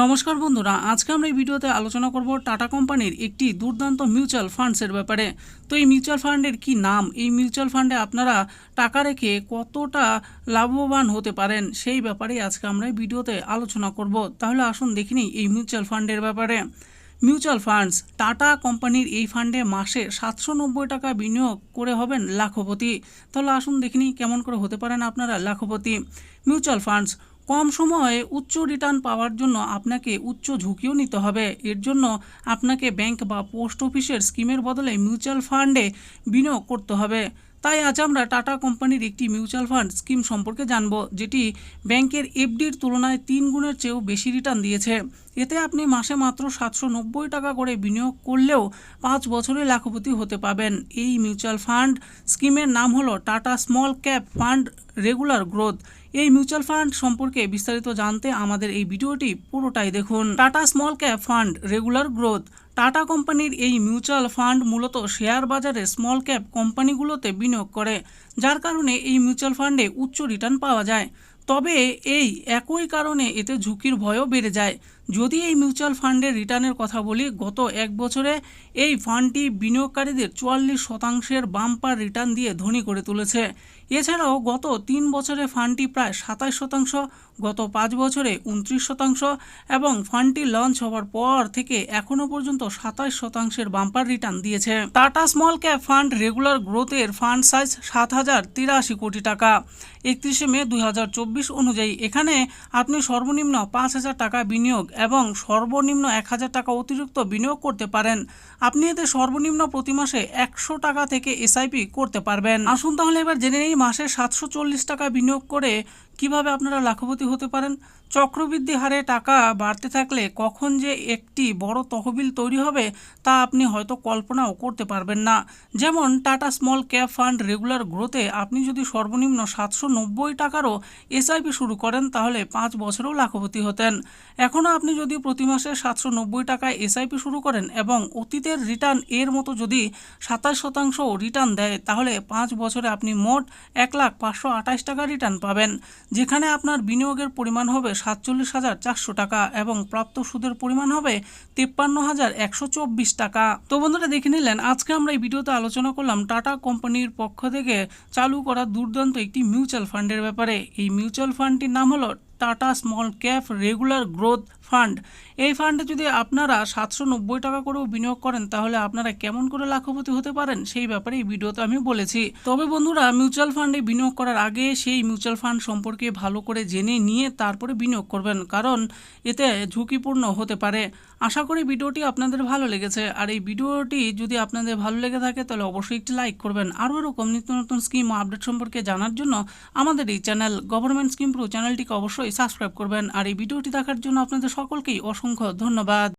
নমস্কার বন্ধুরা, আজকে আমরা এই ভিডিওতে আলোচনা করব টাটা কোম্পানির একটি দুর্দান্ত মিউচুয়াল ফান্ডসের ব্যাপারে। তো এই মিউচুয়াল ফান্ডের কি নাম, এই মিউচুয়াল ফান্ডে আপনারা টাকা রেখে কতটা লাভবান হতে পারেন সেই ব্যাপারে আজকে আমরা এই ভিডিওতে আলোচনা করব। তাহলে আসুন দেখে নিই এই মিউচুয়াল ফান্ডের ব্যাপারে। মিউচুয়াল ফান্ডস টাটা কোম্পানির এই ফান্ডে মাসে 790 টাকা বিনিয়োগ করে হবেন লাখপতি। তাহলে আসুন দেখে নিই কেমন করে হতে পারেন আপনারা লাখপতি। মিউচুয়াল ফান্ডস কম সময়ে উচ্চ রিটার্ন পাওয়ার জন্য আপনাকে উচ্চ ঝুঁকিও নিতে হবে। এর জন্য আপনাকে ব্যাংক বা পোস্ট অফিসের স্কিমের বদলে মিউচুয়াল ফান্ডে বিনিয়োগ করতে হবে। তাই আজ আমরা টাটা কোম্পানির একটি মিউচুয়াল ফান্ড স্কিম সম্পর্কে জানব, যেটি ব্যাংকের এফডির তুলনায় 3 গুণের চেয়েও বেশি রিটার্ন দিয়েছে। এতে আপনি মাসে মাত্র 790 টাকা করে বিনিয়োগ করলেও 5 বছরে লাখপতি হতে পাবেন। এই মিউচুয়াল ফান্ড স্কিমের নাম হলো tata small cap fund regular growth. এই মিউচুয়াল ফান্ড সম্পর্কে বিস্তারিত জানতে আমাদের এই ভিডিওটি পুরোটাই দেখুন। Tata small cap fund regular growth. Tata কোম্পানির এই মিউচুয়াল ফান্ড মূলত শেয়ার বাজারে স্মল ক্যাপ কোম্পানিগুলোতে বিনিয়োগ করে, যার কারণে এই মিউচুয়াল ফান্ডে উচ্চ রিটার্ন পাওয়া যায়। তবে এই একই কারণে এতে ঝুঁকির ভয়ও বেড়ে যায়। যদি এই মিউচুয়াল ফান্ডের রিটার্নের কথা বলি, গত 1 বছরে এই ফান্ডটি বিনিয়োগকারীদের 44% বাম্পার রিটার্ন দিয়ে ধনী করে তুলেছে। এছাড়াও গত 3 বছরে ফান্ডটি প্রায় 27%, গত 5 বছরে 29% এবং ফান্ডটি লঞ্চ হওয়ার পর থেকে এখনও পর্যন্ত 27% বাম্পার রিটার্ন দিয়েছে। Tata small cap fund regular গ্রোথের ফান্ড সাইজ 7,083 কোটি টাকা 31 মে 2024 অনুযায়ী। এখানে আপনি সর্বনিম্ন 5,000 টাকা বিনিয়োগ এবং সর্বনিম্ন 1,000 টাকা অতিরিক্ত বিনিয়োগ করতে পারেন। আপনি এতে সর্বনিম্ন প্রতি মাসে 100 টাকা থেকে এসআইপি করতে পারবেন। আসুন তাহলে এবার জেনে নেই মাসে 740 টাকা বিনিয়োগ করে কিভাবে আপনারা লাখপতি হতে পারেন। চক্রবৃদ্ধি হারে টাকা বাড়তে থাকলে কখন যে একটি বড় তহবিল তৈরি হবে তা আপনি হয়তো কল্পনাও করতে পারবেন না। যেমন Tata small cap fund regular গ্রোথে আপনি যদি সর্বনিম্ন 790 টাকারও এসআইপি শুরু করেন তাহলে 5 বছরেও লাখপতি হতেন। এখনও আপনি যদি প্রতি মাসে 790 টাকায় এসআইপি শুরু করেন এবং অতীতের রিটার্ন এর মতো যদি 27% রিটার্ন দেয়, তাহলে 5 বছরে আপনি মোট 1,528 টাকা রিটার্ন পাবেন, যেখানে আপনার বিনিয়োগের পরিমাণ হবে 47,400 টাকা এবং প্রাপ্ত সুদের পরিমাণ হবে 53,124 টাকা। তো বন্ধুরা, দেখে নিলেন আজকে আমরা এই ভিডিওতে আলোচনা করলাম টাটা কোম্পানির পক্ষ থেকে চালু করা দুর্দান্ত একটি মিউচুয়াল ফান্ডের ব্যাপারে। এই মিউচুয়াল ফান্ডটির নাম হলো tata small cap regular growth fund. এই ফান্ডে যদি আপনারা 790 টাকা করেও বিনিয়োগ করেন তাহলে আপনারা কেমন করে লাখপতি হতে পারেন সেই ব্যাপারে এই ভিডিওতে আমি বলেছি। তবে বন্ধুরা, মিউচুয়াল ফান্ডে বিনিয়োগ করার আগে সেই মিউচুয়াল ফান্ড সম্পর্কে ভালো করে জেনে নিয়ে তারপরে বিনিয়োগ করবেন, কারণ এতে ঝুঁকিপূর্ণ হতে পারে। আশা করি ভিডিওটি আপনাদের ভালো লেগেছে, আর এই ভিডিওটি যদি আপনাদের ভালো লেগে থাকে তাহলে অবশ্যই একটি লাইক করবেন। আরও এরকম নিত্য নতুন স্কিম আপডেট সম্পর্কে জানার জন্য আমাদের এই চ্যানেল গভর্নমেন্ট স্কিম প্রো চ্যানেলটিকে অবশ্যই সাবস্ক্রাইব করবেন। আর এই ভিডিওটি দেখার জন্য আপনাদের সকলকেই অসংখ্য ধন্যবাদ।